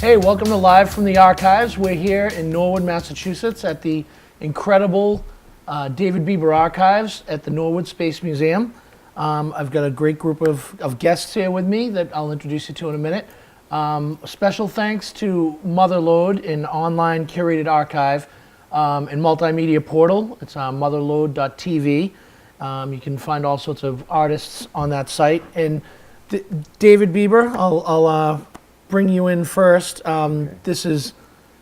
Hey, welcome to Live from the Archives. We're here in Norwood, Massachusetts at the incredible David Bieber Archives at the Norwood Space Museum. I've got a great group of guests here with me that I'll introduce you to in a minute. Special thanks to Motherlode, an online curated archive and multimedia portal. It's motherlode.tv. You can find all sorts of artists on that site. And David Bieber, I'll bring you in first. This is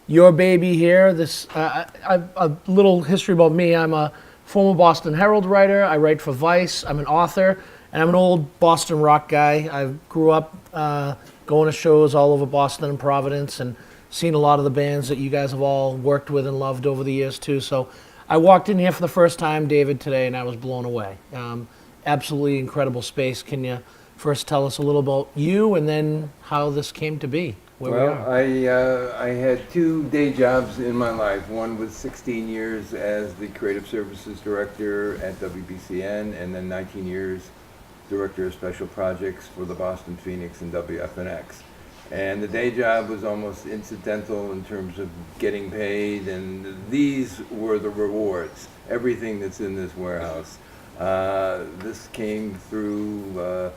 your baby here. A little history about me. I'm a former Boston Herald writer. I write for Vice. I'm an author, and I'm an old Boston rock guy. I grew up going to shows all over Boston and Providence, and seen a lot of the bands that you guys have all worked with and loved over the years too. So I walked in here for the first time, David, today, and I was blown away. Absolutely incredible space. Can you first tell us a little about you and then how this came to be? I had two day jobs in my life. One was 16 years as the Creative Services Director at WBCN, and then 19 years Director of Special Projects for the Boston Phoenix and WFNX. And the day job was almost incidental in terms of getting paid, and these were the rewards, everything that's in this warehouse. This came through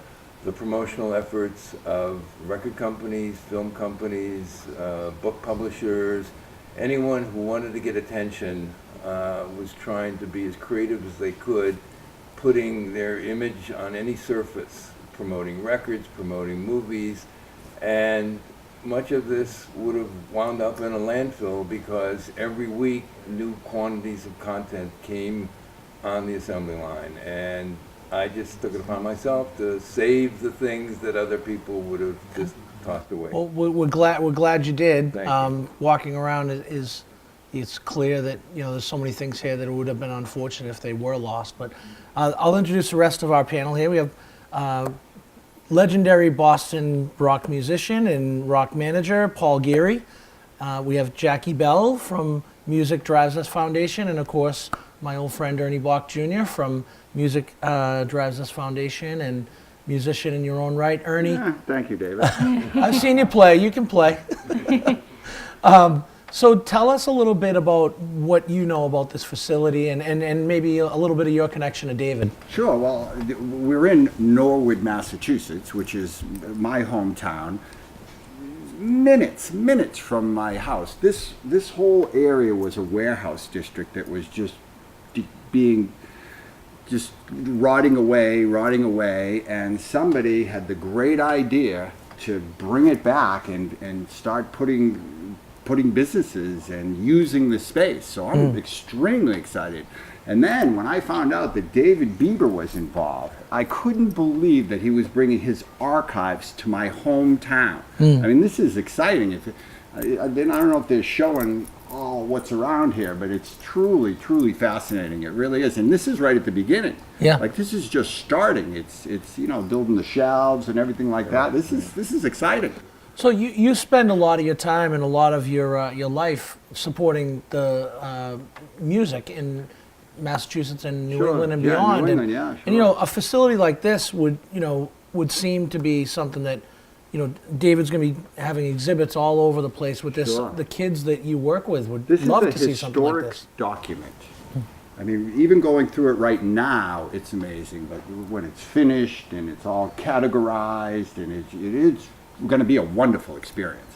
the promotional efforts of record companies, film companies, book publishers. Anyone who wanted to get attention was trying to be as creative as they could, putting their image on any surface, promoting records, promoting movies, and much of this would have wound up in a landfill because every week new quantities of content came on the assembly line. And I just took it upon myself to save the things that other people would have just tossed away. Well, we're glad you did. Thank you. Walking around it's clear that there's so many things here that it would have been unfortunate if they were lost. But I'll introduce the rest of our panel here. We have legendary Boston rock musician and rock manager Paul Geary. We have Jackie Bell from Music Drives Us Foundation, and of course my old friend Ernie Boch Jr. from Music Drives Us Foundation, and musician in your own right. Ernie. Yeah, thank you, David. I've seen you play. You can play. So tell us a little bit about what you know about this facility and maybe a little bit of your connection to David. Sure. Well, we're in Norwood, Massachusetts, which is my hometown. Minutes from my house. This whole area was a warehouse district that was just rotting away, and somebody had the great idea to bring it back and start putting businesses and using the space. So I'm extremely excited. And then when I found out that David Bieber was involved, I couldn't believe that he was bringing his archives to my hometown. I mean, this is exciting. I don't know if they're showing all what's around here, but it's truly fascinating. It really is. And this is right at the beginning. Yeah. Like, this is just starting. It's building the shelves and everything like that. This is exciting. So you spend a lot of your time and a lot of your life supporting the music in Massachusetts and New England and beyond. New England, yeah, sure. And a facility like this would seem to be something that David's going to be having exhibits all over the place with this. Sure. The kids that you work with would This love is to see something like this. a historic document. I mean, even going through it right now, it's amazing. But when it's finished and it's all categorized, and it is going to be a wonderful experience.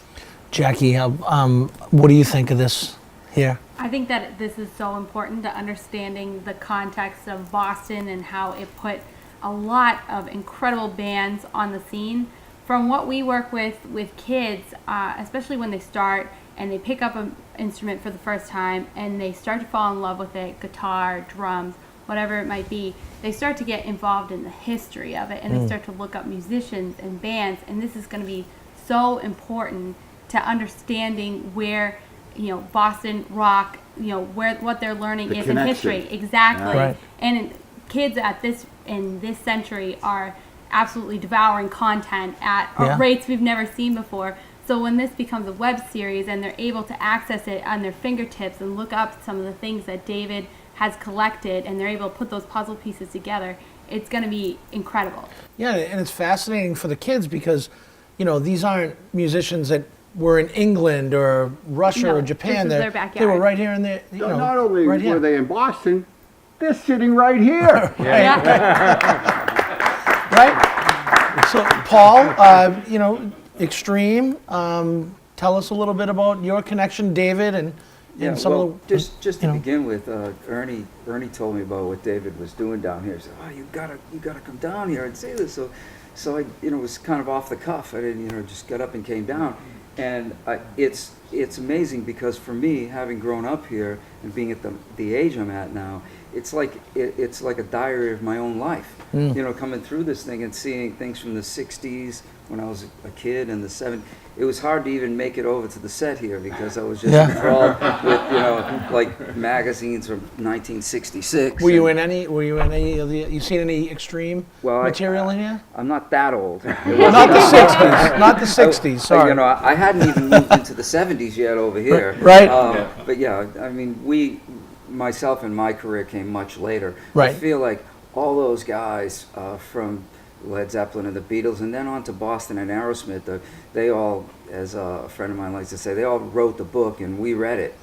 Jackie, what do you think of this here? I think that this is so important to understanding the context of Boston and how it put a lot of incredible bands on the scene. From what we work with kids, especially when they start and they pick up an instrument for the first time and they start to fall in love with it, guitar, drums, whatever it might be, they start to get involved in the history of it, and they start to look up musicians and bands, and this is going to be so important to understanding where Boston rock, what they're learning is in history. Exactly. Yeah. Right. And kids in this century are absolutely devouring content at rates we've never seen before. So when this becomes a web series and they're able to access it on their fingertips and look up some of the things that David has collected, and they're able to put those puzzle pieces together, it's going to be incredible. Yeah, and it's fascinating for the kids because, these aren't musicians that were in England or Russia No, or this Japan, was they their were backyard. right here in the, you know, Not only right here. were they in Boston, they're sitting right here. Right? So, Paul, you know, Extreme, tell us a little bit about your connection, David, and some well, of the... just to you know. begin with, Ernie told me about what David was doing down here. He said, "Oh, you gotta come down here and see this." So I, it was kind of off the cuff. I didn't, just got up and came down, and it's amazing because for me, having grown up here and being at the age I'm at now, it's like a diary of my own life. Coming through this thing and seeing things from the '60s when I was a kid and the '70s. It was hard to even make it over to the set here because I was just enthralled with like magazines from 1966. Were you in any of the, you seen any Extreme Well, material in here? I'm not that old. Not the 60s, not the 60s, sorry. I hadn't even moved into the '70s yet over here. Right. But yeah, I mean, myself and my career came much later. Right. I feel like all those guys from Led Zeppelin and the Beatles, and then on to Boston and Aerosmith, they all, as a friend of mine likes to say, they all wrote the book and we read it,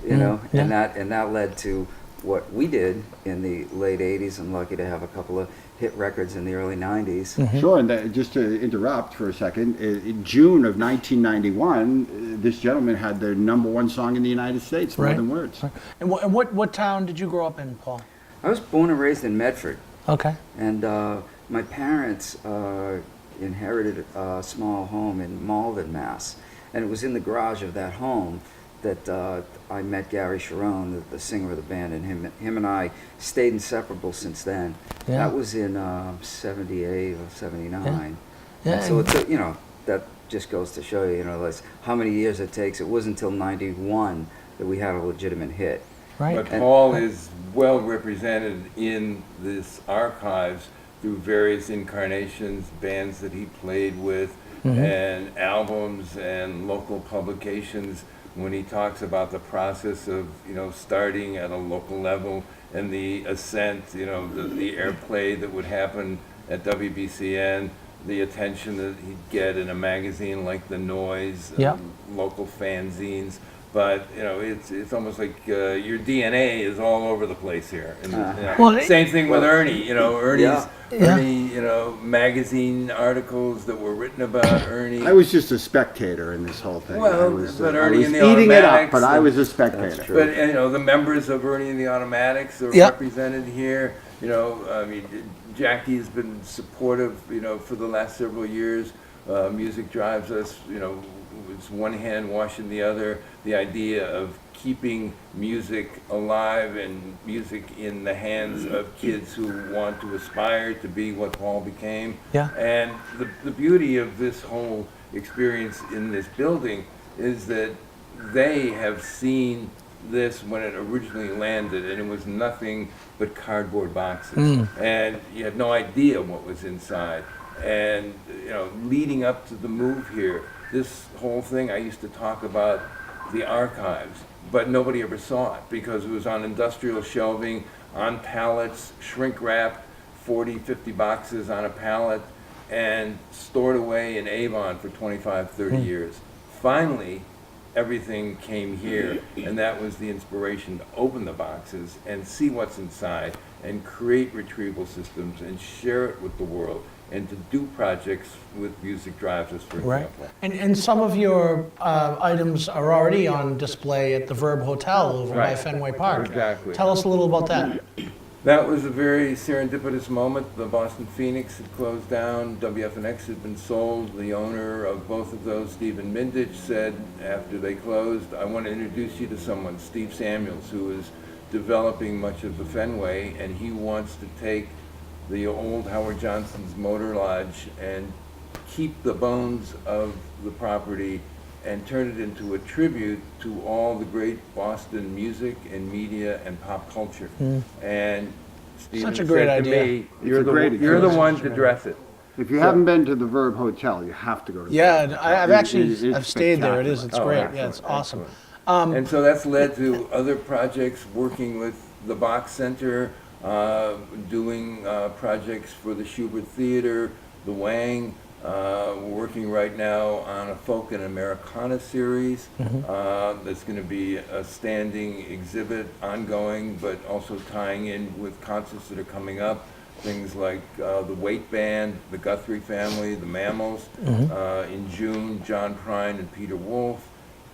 yeah. and that led to what we did in the late '80s. I'm lucky to have a couple of hit records in the early '90s. Sure, and just to interrupt for a second, in June of 1991, this gentleman had the #1 song in the United States, More Right. Than Words. And what town did you grow up in, Paul? I was born and raised in Medford. Okay. And my parents inherited a small home in Malden, Mass. And it was in the garage of that home that I met Gary Sharon, the singer of the band, and him and I stayed inseparable since then. Yeah. That was in '78 or '79. Yeah, And so and- it's that just goes to show you, like how many years it takes. It wasn't until '91 that we had a legitimate hit. Right. But Paul is well represented in this archives through various incarnations, bands that he played with, and albums and local publications. When he talks about the process of starting at a local level and the ascent, the airplay that would happen at WBCN, the attention that he'd get in a magazine like The Noise, Yeah. local fanzines. But it's almost like your DNA is all over the place here. And, Well, same thing with Ernie. Ernie's Yeah. Ernie. Magazine articles that were written about Ernie. I was just a spectator in this whole thing. Well, I was, but I Ernie was and the eating it up, Automatics but I and- was a spectator. That's true. But the members of Ernie and the Automatics are Yeah. represented here. I mean, Jackie has been supportive. For the last several years, music drives us. It's one hand washing the other. The idea of keeping music alive and music in the hands of kids who want to aspire to be what Paul became. Yeah. And the beauty of this whole experience in this building is that they have seen this when it originally landed, and it was nothing but cardboard boxes. And you had no idea what was inside. And, leading up to the move here, this whole thing, I used to talk about the archives, but nobody ever saw it because it was on industrial shelving, on pallets, shrink wrapped, 40, 50 boxes on a pallet, and stored away in Avon for 25, 30 years. Finally, everything came here, and that was the inspiration to open the boxes and see what's inside and create retrieval systems and share it with the world and to do projects with Music Drives Us, for Right. example. And some of your items are already on display at the Verb Hotel over by Right. Fenway Park. Exactly. Tell us a little about that. That was a very serendipitous moment. The Boston Phoenix had closed down, WFNX had been sold. The owner of both of those, Stephen Mindich, said after they closed, I want to introduce you to someone, Steve Samuels, who is developing much of the Fenway, and he wants to take the old Howard Johnson's Motor Lodge and keep the bones of the property and turn it into a tribute to all the great Boston music and media and pop culture. And Stephen Such a great said to idea. me, It's a great you're the idea. one to dress it. If you haven't been to the Verb Hotel, you have to go to the Yeah, Verb I've Hotel. actually, It's I've stayed there. It is, it's spectacular. great. Yeah, it's excellent, awesome. excellent. And so that's led to other projects, working with the Boch Center, doing projects for the Schubert Theater, the Wang, We're working right now on a folk and Americana series. That's going to be a standing exhibit, ongoing, but also tying in with concerts that are coming up. Things like the Waite Band, the Guthrie Family, the Mammals. In June, John Prine and Peter Wolf.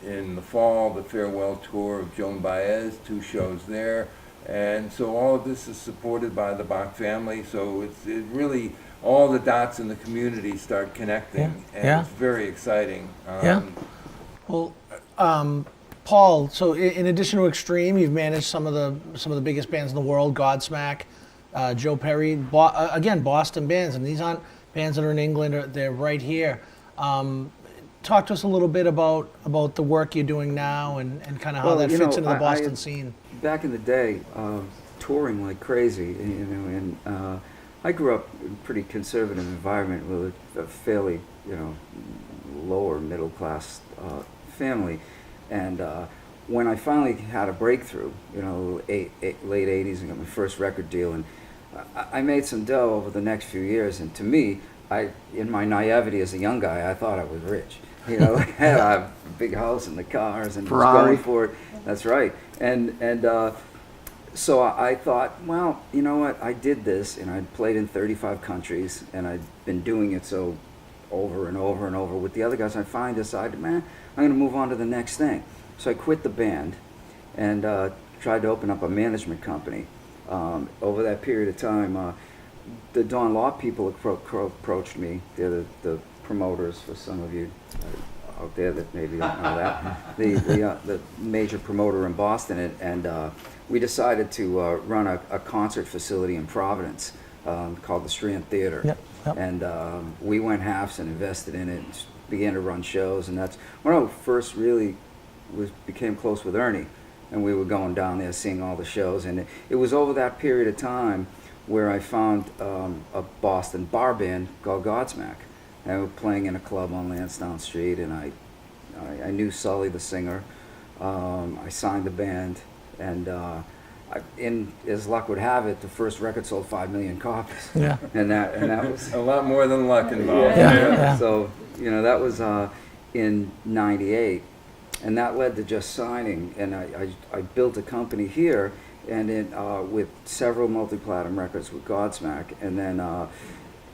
In the fall, the farewell tour of Joan Baez, 2 shows there. And so all of this is supported by the Boch family. So it really, all the dots in the community start connecting. And it's very exciting. Well, Paul, so in addition to Extreme, you've managed some of the biggest bands in the world, Godsmack, Joe Perry, again, Boston bands, and these aren't bands that are in England, they're right here. Talk to us a little bit about the work you're doing now and kind of how that fits into the Boston scene. Back in the day, touring like crazy, and I grew up in a pretty conservative environment with a fairly, lower middle class family, and when I finally had a breakthrough, late 80s, and got my first record deal, and I made some dough over the next few years, and to me, in my naivety as a young guy, I thought I was rich. I had a big house and the cars and was going for it. That's right. And so I thought, well, you know what? I did this, and I'd played in 35 countries, and I'd been doing it so over and over and over with the other guys. I finally decided, man, I'm going to move on to the next thing. So I quit the band and tried to open up a management company. Over that period of time, the Dawn Law people approached me. They're the promoters, for some of you out there that maybe don't know that. The major promoter in Boston, and we decided to run a concert facility in Providence called the Strand Theater. Yep. And we went halves and invested in it and began to run shows, and that's when I first really became close with Ernie, and we were going down there seeing all the shows, and it was over that period of time where I found a Boston bar band called Godsmack. And we were playing in a club on Lansdowne Street, and I knew Sully, the singer. I signed the band, and as luck would have it, the first record sold 5 million copies. Yeah. And that was A lot more than luck involved. Yeah. So that was in '98, and that led to just signing. And I built a company here, and with several multi-platinum records with Godsmack, and then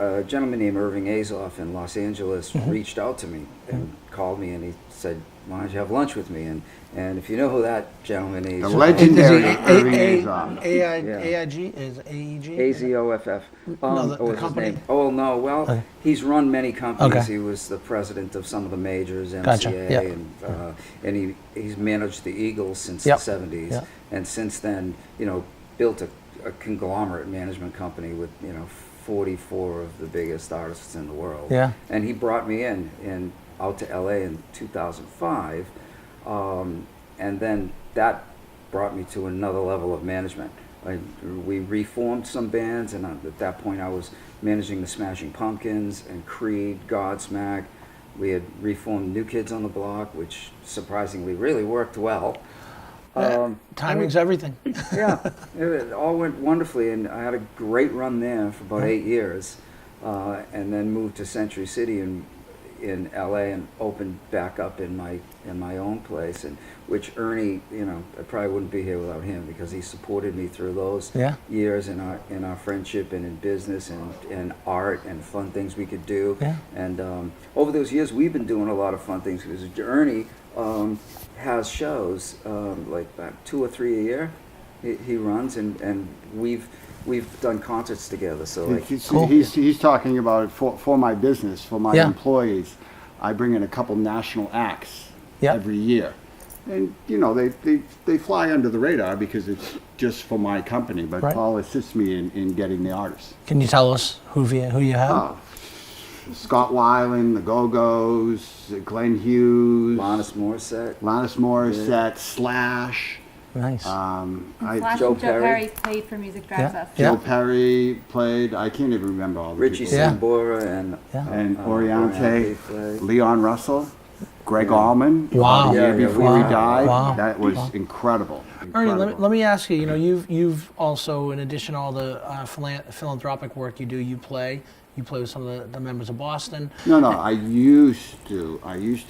a gentleman named Irving Azoff in Los Angeles reached out to me and called me, and he said, "Why don't you have lunch with me?" And if you know who that gentleman is, The legendary Irving AIG Azoff. is AEG? AZOFF. No, the what was his company. name? Oh no, well, Okay. he's run many companies. Okay. He was the president of some of the majors, MCA, Gotcha, yeah. and he's managed the Eagles since Yep, the '70s, yep. and since then, built a conglomerate management company with 44 of the biggest artists in the world. Yeah. And he brought me in out to LA in 2005, and then that brought me to another level of management. We reformed some bands, and at that point I was managing the Smashing Pumpkins and Creed, Godsmack. We had reformed New Kids on the Block, which surprisingly really worked well. Timing's everything. Yeah, it all went wonderfully, and I had a great run there for about 8 years, and then moved to Century City in LA and opened back up in my own place, and which Ernie, I probably wouldn't be here without him, because he supported me through those years in our friendship and in business and art and fun things we could do. Yeah. And over those years, we've been doing a lot of fun things, because Ernie has shows like 2 or 3 a year. He runs, and we've done concerts together. So like, He's talking about for my business, for my Yeah. employees. I bring in a couple national acts Yep. every year, and they fly under the radar because it's just for my company. But Right. Paul assists me in getting the artists. Can you tell us who you have? Oh, Scott Weiland, the Go-Go's, Glenn Hughes, Alanis Morissette, Slash. Nice. Slash Joe and Joe Perry. Perry played for Music Drives Us. Joe Perry played. I can't even remember all the Richie people. Yeah. Sambora and And Oriente Oriente, played. Leon Russell, Greg Allman. Wow. The year Yeah, before he wow. died. Wow. That was incredible. Ernie, let Incredible. me ask you. You've also, in addition to all the philanthropic work you do, you play you play with some of the members of Boston. No, I used to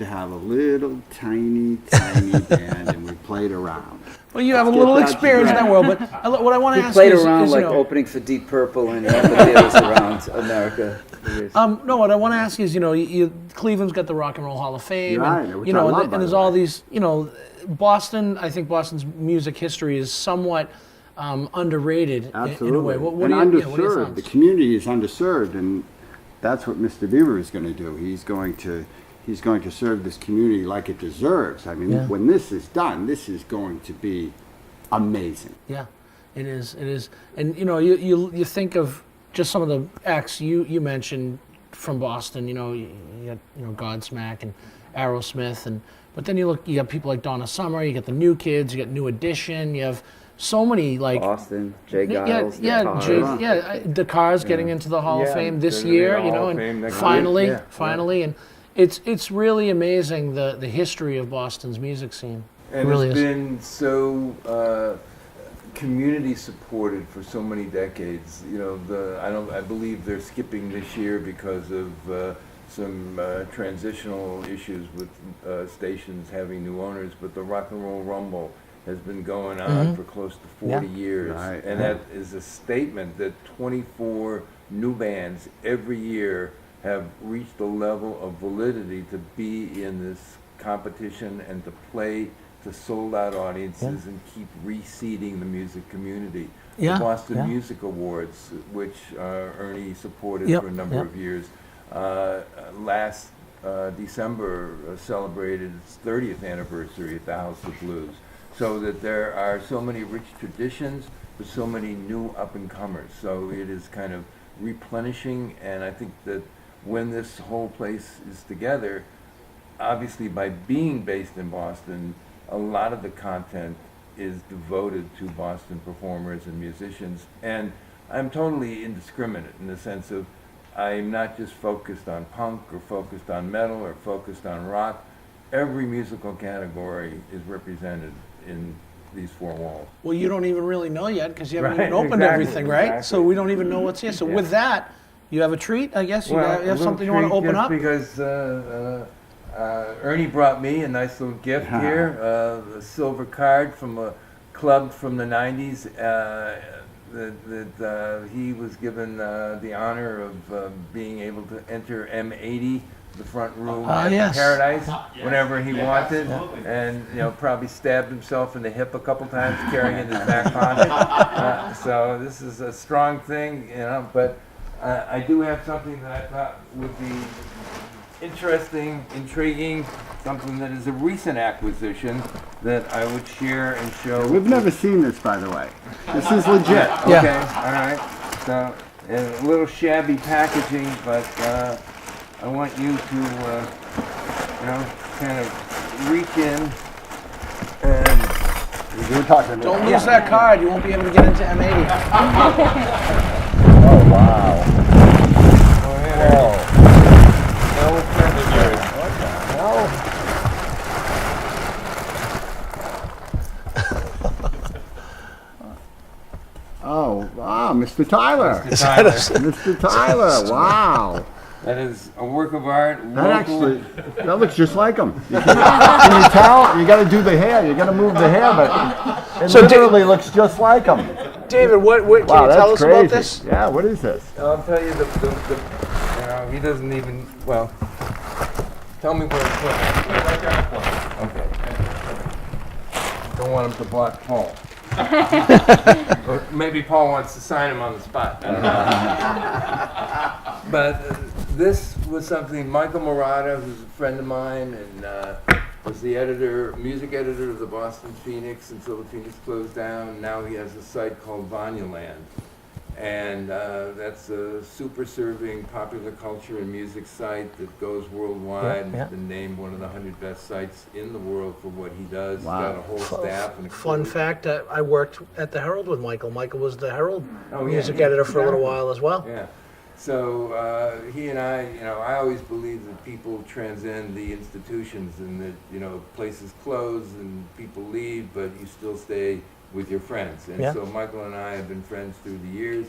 have a little tiny band, and we played around. Well, you have a Let's little get back experience in together. that world, but what I want to He ask played you is, around you like know, opening for Deep Purple and amphitheaters around America. no, what I want to ask you is, you know, Cleveland's got the Rock and Roll Hall of Fame, Right, and which you know, I love, and by there's the all way. these, you know, Boston. I think Boston's music history is somewhat underrated Absolutely. in a way. What and do you, what are your underserved. thoughts? The community is underserved, and that's what Mr. Bieber is going to do. He's going to serve this community like it deserves. I mean, Yeah. when this is done, this is going to be amazing. Yeah, it is. It is. And you know, you think of just some of the acts you mentioned from Boston. You know, you got, you know, Godsmack and Aerosmith, but then you got people like Donna Summer. You got the New Kids. You got New Edition. You have so many like. Austin, Jay Yeah, Giles, yeah, Cars. the Cars getting into the Hall of Yeah, Fame this they're gonna be in year, the you Hall know, of and Fame next finally, week. Yeah, and it's really amazing the history of Boston's music scene. And It really it's is. been so community supported for so many decades. You know, I believe they're skipping this year because of some transitional issues with stations having new owners. But the Rock and Roll Rumble has been going on for close to 40 years, Right. and that is a statement that 24 new bands every year have reached a level of validity to be in this competition and to play to sold-out audiences and keep reseeding the music community. Yeah, The Boston yeah. Music Awards, which Ernie supported Yep, for a number yep. of years, last December celebrated its 30th anniversary at the House of Blues. So that there are so many rich traditions, but so many new up-and-comers. So it is kind of replenishing, and I think that when this whole place is together, obviously by being based in Boston, a lot of the content is devoted to Boston performers and musicians. And I'm totally indiscriminate in the sense of I'm not just focused on punk or focused on metal or focused on rock. Every musical category is represented in these four walls. Well, you don't even really know yet because you haven't Right, even opened exactly, everything, right? exactly. So we don't even know what's here. So Yeah. with that, you have a treat, I guess. You Well, have a little something you want to treat open just up. Because Ernie brought me a nice little gift here, a silver card from a club from the 90s that he was given the honor of being able to enter M80, the front room at yes. Paradise, whenever he wanted, and you know probably stabbed himself in the hip a couple times carrying it in his back pocket. So this is a strong thing, you know, but I do have something that I thought would be interesting, intriguing, something that is a recent acquisition that I would share and show. We've never seen this, by the way. This is legit. Yeah. Okay, all right. So a little shabby packaging, but I want you to, you know, kind of reach in and We're talking about. Don't lose that card. You won't be able to get into M80. Oh, wow. go ahead. Oh. No offense here. Oh, wow, Mr. Tyler. Tyler. Mr. Tyler, wow. That is a work of art. That local. actually, that looks just like him. Can you tell? You got to do the hair. You got to move the hair, but it So literally looks just like him. David, what can Wow, you tell that's us crazy. about this? Yeah, what is this? I'll tell you the you know, he doesn't even, well, tell me where to put it. Right there. Okay. Don't want him to block Paul. Or maybe Paul wants to sign him on the spot. I don't know. But this was something, Michael Murata, who's a friend of mine, and was the music editor of the Boston Phoenix until the Phoenix closed down. Now he has a site called Vanyaland. And that's a super serving popular culture and music site that goes worldwide and Yeah, has been named one of the 100 best sites in the world for what he does. Wow. He's got a whole staff. And a Fun crew. fact, I worked at the Herald with Michael. Michael was the Herald Oh, yeah, music yeah, editor for a little exactly. while as well. Yeah. So he and I, you know, I always believe that people transcend the institutions and that, you know, places close and people leave, but you still stay with your friends. And Yeah. so Michael and I have been friends through the years.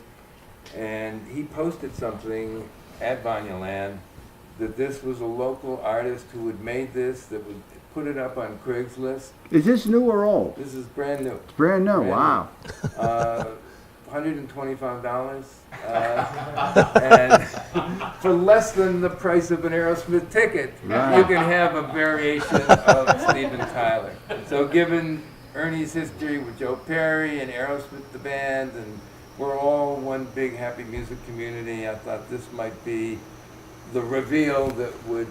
And he posted something at Vanyaland, that this was a local artist who had made this, that would put it up on Craigslist. Is this new or old? This is brand new. It's brand new. Brand Wow. $125, and for less than the price of an Aerosmith ticket, Right. you can have a variation of Steven Tyler. So given Ernie's history with Joe Perry and Aerosmith the band, and we're all one big happy music community, I thought this might be the reveal that would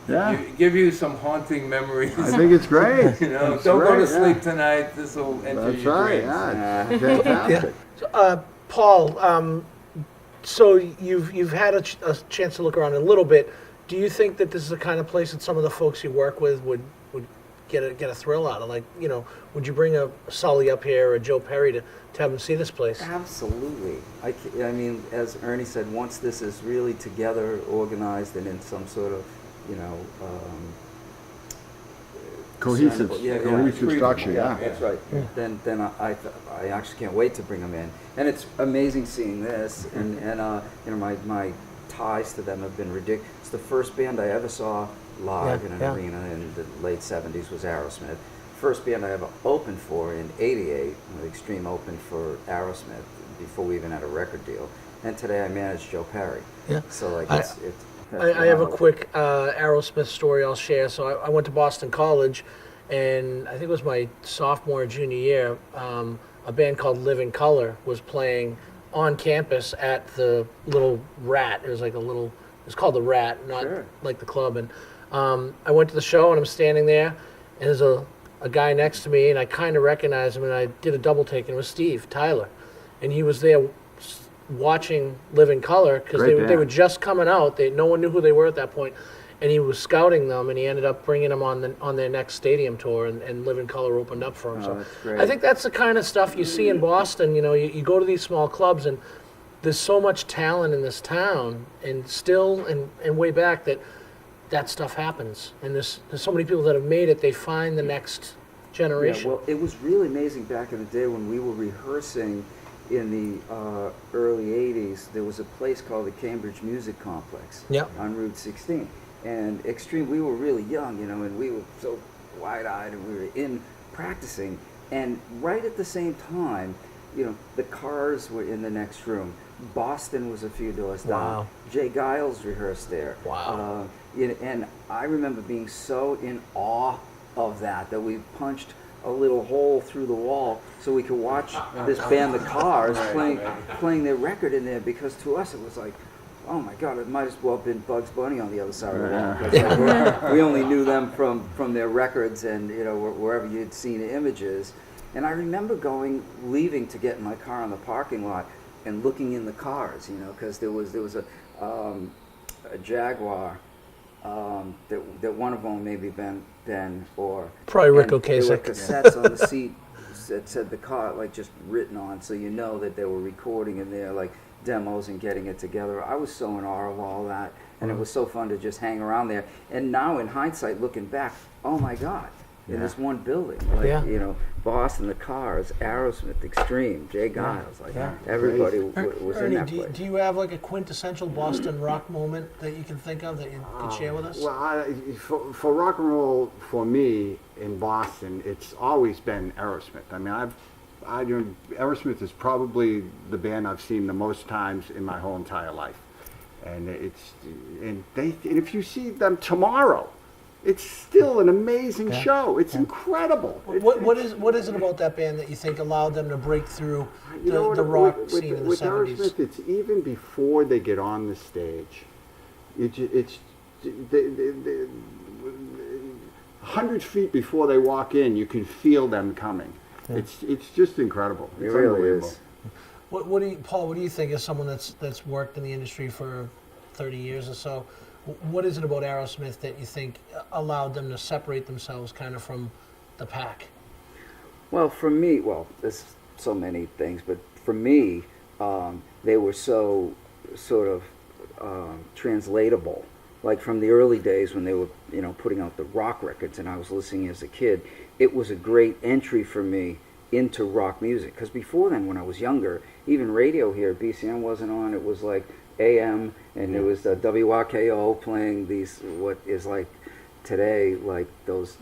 Yeah. give you some haunting memories. I think it's great. You know, It's don't go to great, sleep yeah. tonight. This will enter That's your right. dreams. Yeah. It's fantastic. Paul, so you've had a chance to look around a little bit. Do you think that this is the kind of place that some of the folks you work with would get a thrill out of? Like, you know, would you bring a Sully up here or a Joe Perry to have them see this place? Absolutely. I mean, as Ernie said, once this is really together, organized, and in some sort of, you know, Cohesive, discernible- cohesive structure. Yeah. That's right. Then I actually can't wait to bring them in, and it's amazing seeing this, and you know, my ties to them have been ridiculous. It's the first band I ever saw live in an arena in the late '70s was Aerosmith. First band I ever opened for in '88, the Extreme opened for Aerosmith before we even had a record deal, and today I manage Joe Perry. Yeah. So like I- it's I have a quick Aerosmith story I'll share. So I went to Boston College, and I think it was my sophomore or junior year. A band called Living Color was playing on campus at the Little Rat. It was like it's called the Rat, not like the club. And I went to the show, and I'm standing there, and there's a guy next to me, and I kind of recognized him, and I did a double take, and it was Steve Tyler, and he was there watching Living Color because Great they band. were just coming out. No one knew who they were at that point, and he was scouting them, and he ended up bringing them on their next stadium tour, and Living Color opened up for him. So that's great. I think that's the kind of stuff you see in Boston. You know, you go to these small clubs, and there's so much talent in this town, and still and way back that stuff happens, and there's so many people that have made it. They find the next generation. Yeah, well, it was really amazing back in the day when we were rehearsing in the early 80s. There was a place called the Cambridge Music Complex on Route 16. And Extreme, we were really young, you know, and we were so wide-eyed, and we were in practicing. And right at the same time, you know, the Cars were in the next room. Boston was a few doors down. Wow. Jay Giles rehearsed there. Wow. And I remember being so in awe of that we punched a little hole through the wall so we could watch this band, the Cars, playing their record in there, because to us it was like, oh my God, it might as well have been Bugs Bunny on the other side of the wall. 'Cause, like, we only knew them from their records and, you know, wherever you'd seen images. And I remember leaving to get in my car in the parking lot and looking in the cars, you know, because there was a Jaguar that one of them maybe Ben or Probably Rick and there were Ocasek. cassettes on the seat that said the car, like, just written on, so you know that they were recording in there, like demos and getting it together. I was so in awe of all that, and it was so fun to just hang around there. And now in hindsight, looking back, oh my God, in this one building, like, you know, Boston, the Cars, Aerosmith, Extreme, Jay Giles, like everybody was in Ernie, that place. do you have like a quintessential Boston rock moment that you can think of that you could share with us? Well, for rock and roll, for me in Boston, it's always been Aerosmith. I mean, Aerosmith is probably the band I've seen the most times in my whole entire life, and if you see them tomorrow, it's still an amazing show. It's incredible. What is it about that band that you think allowed them to break through the rock scene in the with 70s? Aerosmith, it's even before they get on the stage. It's 100 feet before they walk in, you can feel them coming. It's just incredible. It It's really unbelievable. is. Paul, what do you think, as someone that's worked in the industry for 30 years or so? What is it about Aerosmith that you think allowed them to separate themselves kind of from the pack? Well, for me, there's so many things, but for me, they were so sort of translatable. Like from the early days when they were, you know, putting out the rock records, and I was listening as a kid, it was a great entry for me into rock music. Because before then, when I was younger, even radio here at BCN wasn't on. It was like AM, and it was WRKO playing these, what is like today, like those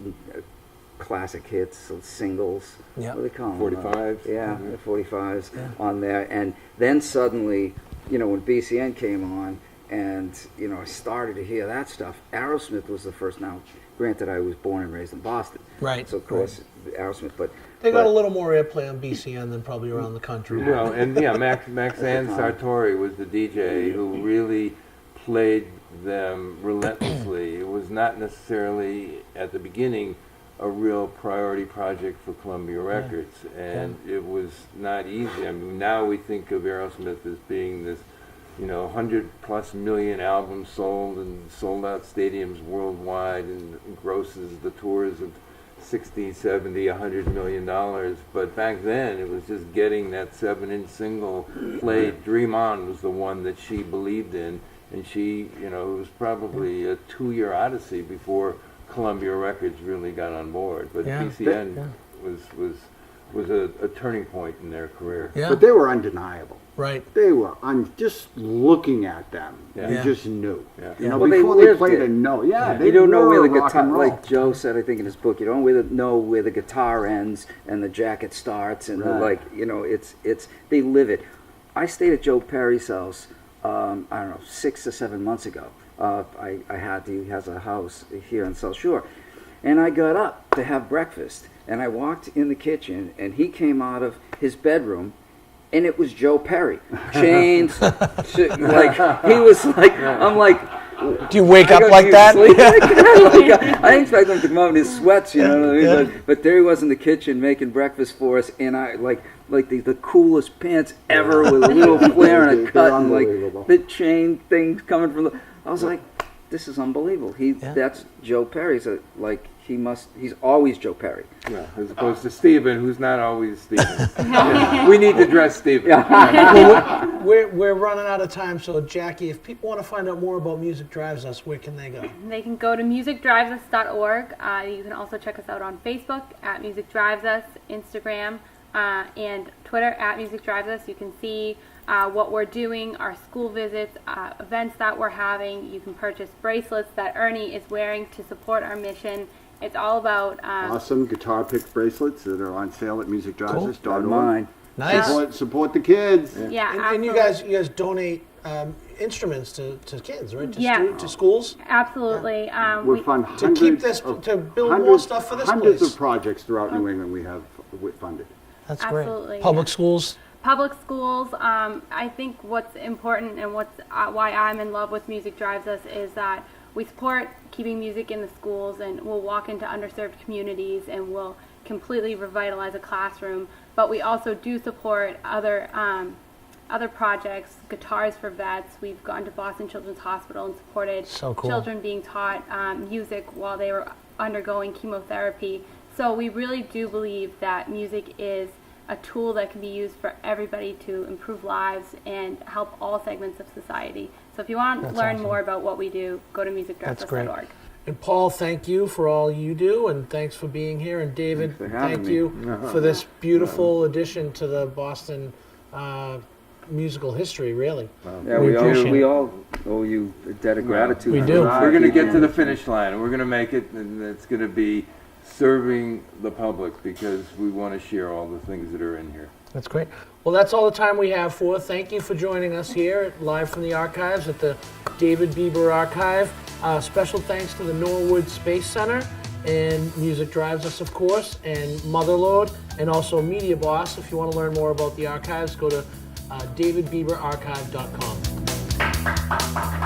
classic hits, singles. Yeah. What do they call them? 45s. Yeah, the 45s on there. And then suddenly, when BCN came on, and, I started to hear that stuff. Aerosmith was the first. Now, granted, I was born and raised in Boston. Right. So, of course, Aerosmith, but... They got a little more airplay on BCN than probably around the country. Well, and Maxine Sartori was the DJ who really played them relentlessly. It was not necessarily, at the beginning, a real priority project for Columbia Records, and it was not easy. I mean, now we think of Aerosmith as being this, 100+ million albums sold and sold out stadiums worldwide and grosses the tours of 60, 70, $100 million. But back then, it was just getting that 7-inch single played. Dream On was the one that she believed in, and she, it was probably a 2-year odyssey before Columbia Records really got on board. But BCN was a turning point in their career. Yeah. But they were undeniable. Right. They were just looking at them. Yeah. You Yeah. just knew. Yeah. Well, they before they lived played it. a note. Yeah, they You don't know where the were rock guitar, and roll. like Joe said, I think in his book, you don't know where the guitar ends and the jacket starts, and Right. it's they live it. I stayed at Joe Perry's house, I don't know, 6 or 7 months ago. He has a house here in South Shore, and I got up to have breakfast, and I walked in the kitchen, and he came out of his bedroom. And it was Joe Perry, chains, like he was like, I'm like, Do you wake up I go, like "Do you that? sleep like that?" I didn't expect him to come out in his sweats, you know what I mean? But there he was in the kitchen making breakfast for us, and I like the coolest pants ever with a little flare and a cut, and unbelievable. like the chain things coming from the. I was like, this is unbelievable. That's Joe Perry. So like he's always Joe Perry. Yeah, as opposed to Stephen, who's not always Stephen. Yeah. We need to dress Stephen. Well, we're running out of time, so Jackie, if people want to find out more about Music Drives Us, where can they go? They can go to musicdrivesus.org. You can also check us out on Facebook at Music Drives Us, Instagram, and Twitter at Music Drives Us. You can see what we're doing, our school visits, events that we're having. You can purchase bracelets that Ernie is wearing to support our mission. It's all about Awesome guitar pick bracelets that are on sale at musicdrivesus.org. Got mine. Nice. Support the kids. yeah, And you absolutely. guys donate instruments to kids, right? Yeah. To schools? Absolutely. We fund To hundreds keep this, of, to build more hundreds- stuff for this hundreds place. of projects throughout New England we have funded. That's Absolutely, great. Public yeah. schools? Public schools, I think what's important and what's why I'm in love with Music Drives Us is that we support keeping music in the schools, and we'll walk into underserved communities and we'll completely revitalize a classroom. But we also do support other projects, Guitars for Vets. We've gone to Boston Children's Hospital and supported So cool. children being taught music while they were undergoing chemotherapy. So we really do believe that music is a tool that can be used for everybody to improve lives and help all segments of society. So if you want to That's learn awesome. more about what we do, go to musicdrivesus.org. And Paul, thank you for all you do, and thanks for being here. And David, Thanks for having thank me. you for this beautiful addition to the Boston musical history, really. Yeah, We we appreciate all owe you a debt of gratitude. we for do. the We're going to get to people. the finish line, and we're going to make it, and it's going to be serving the public because we want to share all the things that are in here. That's great. Well, that's all the time we have for. Thank you for joining us here live from the archives at the David Bieber Archive. Special thanks to the Norwood Space Center and Music Drives Us, of course, and Motherlode, and also MediaBoss. If you want to learn more about the archives, go to davidbieberarchive.com.